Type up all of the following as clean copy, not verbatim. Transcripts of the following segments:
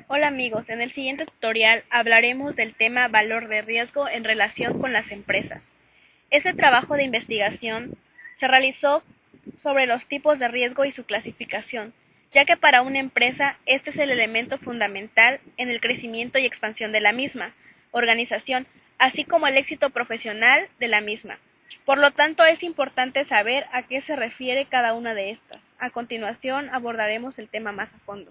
Hola amigos, en el siguiente tutorial hablaremos del tema valor de riesgo en relación con las empresas. Este trabajo de investigación se realizó sobre los tipos de riesgo y su clasificación, ya que para una empresa este es el elemento fundamental en el crecimiento y expansión de la misma organización, así como el éxito profesional de la misma. Por lo tanto, es importante saber a qué se refiere cada una de estas. A continuación abordaremos el tema más a fondo.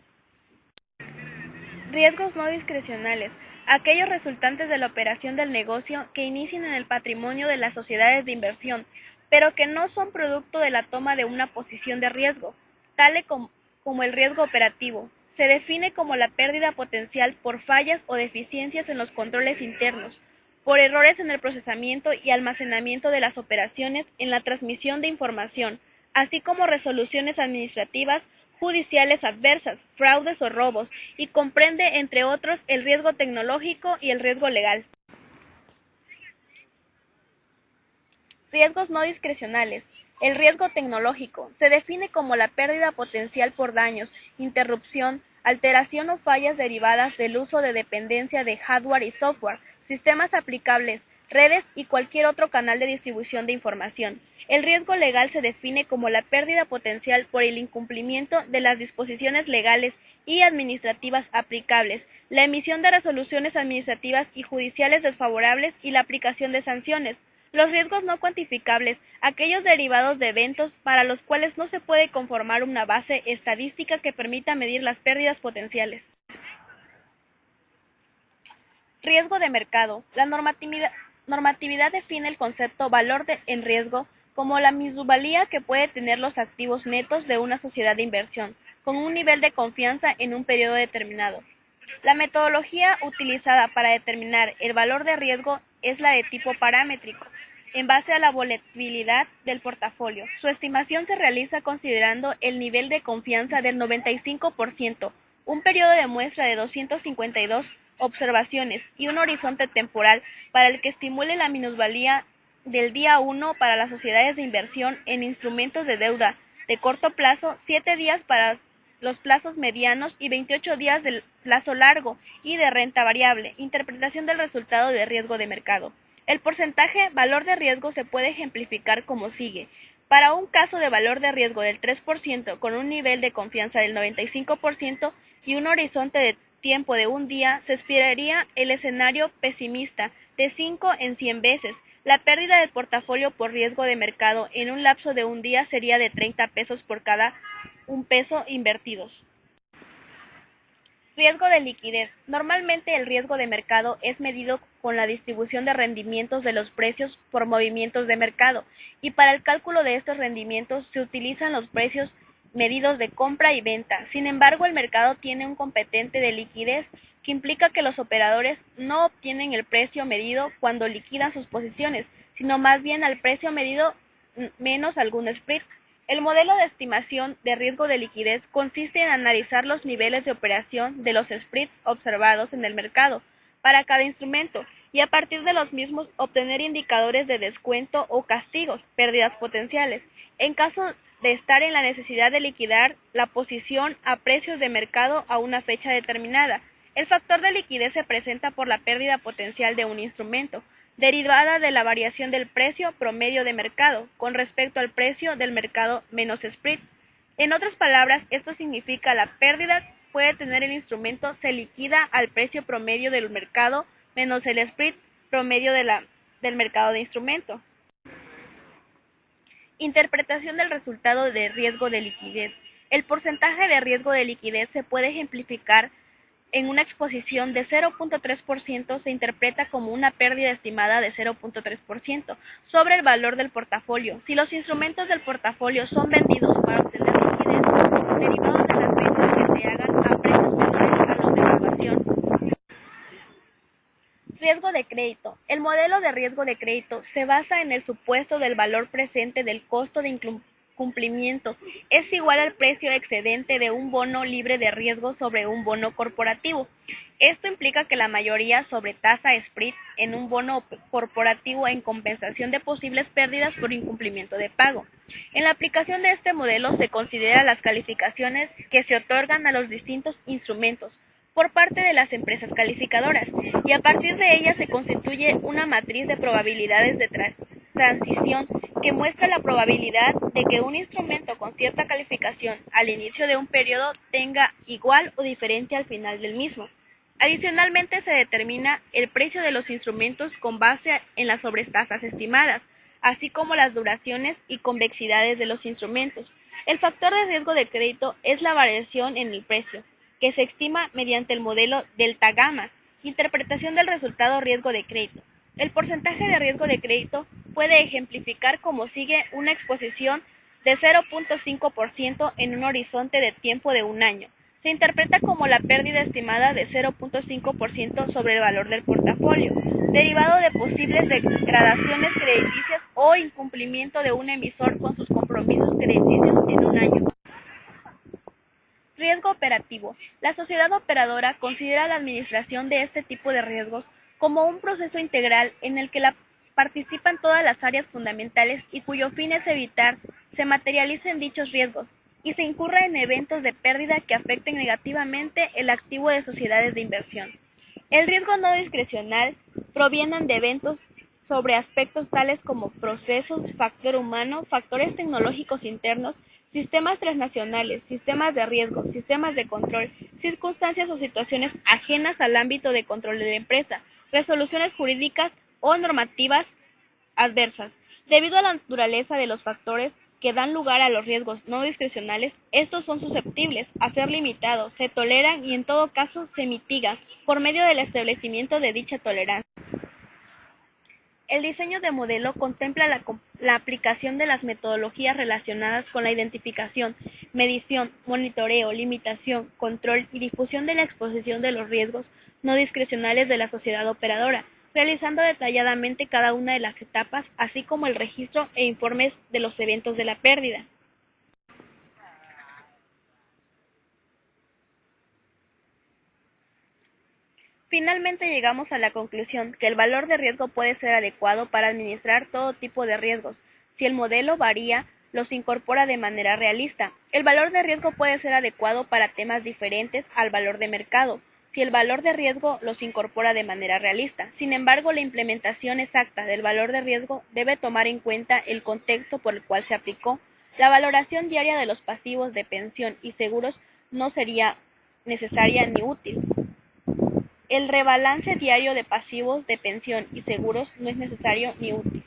Riesgos no discrecionales: aquellos resultantes de la operación del negocio que inician en el patrimonio de las sociedades de inversión, pero que no son producto de la toma de una posición de riesgo, tal como el riesgo operativo. Se define como la pérdida potencial por fallas o deficiencias en los controles internos, por errores en el procesamiento y almacenamiento de las operaciones en la transmisión de información, así como resoluciones administrativas judiciales adversas, fraudes o robos, y comprende, entre otros, el riesgo tecnológico y el riesgo legal. Riesgos no discrecionales. El riesgo tecnológico se define como la pérdida potencial por daños, interrupción, alteración o fallas derivadas del uso de dependencia de hardware y software, sistemas aplicables, redes y cualquier otro canal de distribución de información. El riesgo legal se define como la pérdida potencial por el incumplimiento de las disposiciones legales y administrativas aplicables, la emisión de resoluciones administrativas y judiciales desfavorables y la aplicación de sanciones. Los riesgos no cuantificables: aquellos derivados de eventos para los cuales no se puede conformar una base estadística que permita medir las pérdidas potenciales. Riesgo de mercado. La normatividad define el concepto valor en riesgo como la minusvalía que puede tener los activos netos de una sociedad de inversión, con un nivel de confianza en un periodo determinado. La metodología utilizada para determinar el valor de riesgo es la de tipo paramétrico, en base a la volatilidad del portafolio. Su estimación se realiza considerando el nivel de confianza del 95%, un periodo de muestra de 252 observaciones y un horizonte temporal para el que estimule la minusvalía del día 1 para las sociedades de inversión en instrumentos de deuda de corto plazo, 7 días para los plazos medianos y 28 días del plazo largo y de renta variable. Interpretación del resultado de riesgo de mercado. El porcentaje valor de riesgo se puede ejemplificar como sigue. Para un caso de valor de riesgo del 3% con un nivel de confianza del 95% y un horizonte de tiempo de un día, se esperaría el escenario pesimista de 5 en 100 veces. La pérdida del portafolio por riesgo de mercado en un lapso de un día sería de 30 pesos por cada un peso invertidos. Riesgo de liquidez. Normalmente el riesgo de mercado es medido con la distribución de rendimientos de los precios por movimientos de mercado, y para el cálculo de estos rendimientos se utilizan los precios medidos de compra y venta. Sin embargo, el mercado tiene un componente de liquidez que implica que los operadores no obtienen el precio medido cuando liquidan sus posiciones, sino más bien al precio medido menos algún spread. El modelo de estimación de riesgo de liquidez consiste en analizar los niveles de operación de los spreads observados en el mercado para cada instrumento y a partir de los mismos obtener indicadores de descuento o castigos, pérdidas potenciales, en caso de estar en la necesidad de liquidar la posición a precios de mercado a una fecha determinada. El factor de liquidez se presenta por la pérdida potencial de un instrumento, derivada de la variación del precio promedio de mercado con respecto al precio del mercado menos spread. En otras palabras, esto significa la pérdida puede tener el instrumento se liquida al precio promedio del mercado menos el spread promedio del mercado de instrumento. Interpretación del resultado de riesgo de liquidez. El porcentaje de riesgo de liquidez se puede ejemplificar en una exposición de 0.3%. Se interpreta como una pérdida estimada de 0.3% sobre el valor del portafolio. Si los instrumentos del portafolio son vendidos para obtener liquidez, derivados de las ventas que se hagan a precios menores a los de evaluación. Riesgo de crédito. El modelo de riesgo de crédito se basa en el supuesto del valor presente del costo de cumplimiento es igual al precio excedente de un bono libre de riesgo sobre un bono corporativo. Esto implica que la mayoría sobre tasa spread en un bono corporativo en compensación de posibles pérdidas por incumplimiento de pago. En la aplicación de este modelo se considera las calificaciones que se otorgan a los distintos instrumentos, por parte de las empresas calificadoras, y a partir de ella se constituye una matriz de probabilidades de transición que muestra la probabilidad de que un instrumento con cierta calificación al inicio de un periodo tenga igual o diferente al final del mismo. Adicionalmente, se determina el precio de los instrumentos con base en las sobretasas estimadas, así como las duraciones y convexidades de los instrumentos. El factor de riesgo de crédito es la variación en el precio, que se estima mediante el modelo delta gamma, interpretación del resultado riesgo de crédito. El porcentaje de riesgo de crédito puede ejemplificar como sigue: una exposición de 0.5% en un horizonte de tiempo de un año. Se interpreta como la pérdida estimada de 0.5% sobre el valor del portafolio, derivado de posibles degradaciones crediticias o incumplimiento de un emisor con sus compromisos crediticios en un año. Riesgo operativo. La sociedad operadora considera la administración de este tipo de riesgos como un proceso integral en el que participan todas las áreas fundamentales y cuyo fin es evitar se materialicen dichos riesgos y se incurra en eventos de pérdida que afecten negativamente el activo de sociedades de inversión. El riesgo no discrecional provienen de eventos sobre aspectos tales como procesos, factor humano, factores tecnológicos internos, sistemas transnacionales, sistemas de riesgo, sistemas de control, circunstancias o situaciones ajenas al ámbito de control de la empresa, resoluciones jurídicas o normativas adversas. Debido a la naturaleza de los factores que dan lugar a los riesgos no discrecionales, estos son susceptibles a ser limitados, se toleran y en todo caso se mitigan por medio del establecimiento de dicha tolerancia. El diseño de modelo contempla la aplicación de las metodologías relacionadas con la identificación, medición, monitoreo, limitación, control y difusión de la exposición de los riesgos no discrecionales de la sociedad operadora, realizando detalladamente cada una de las etapas, así como el registro e informes de los eventos de la pérdida. Finalmente llegamos a la conclusión que el valor de riesgo puede ser adecuado para administrar todo tipo de riesgos. Si el modelo varía, los incorpora de manera realista. El valor de riesgo puede ser adecuado para temas diferentes al valor de mercado, si el valor de riesgo los incorpora de manera realista. Sin embargo, la implementación exacta del valor de riesgo debe tomar en cuenta el contexto por el cual se aplicó. La valoración diaria de los pasivos de pensión y seguros no sería necesaria ni útil. El rebalance diario de pasivos de pensión y seguros no es necesario ni útil.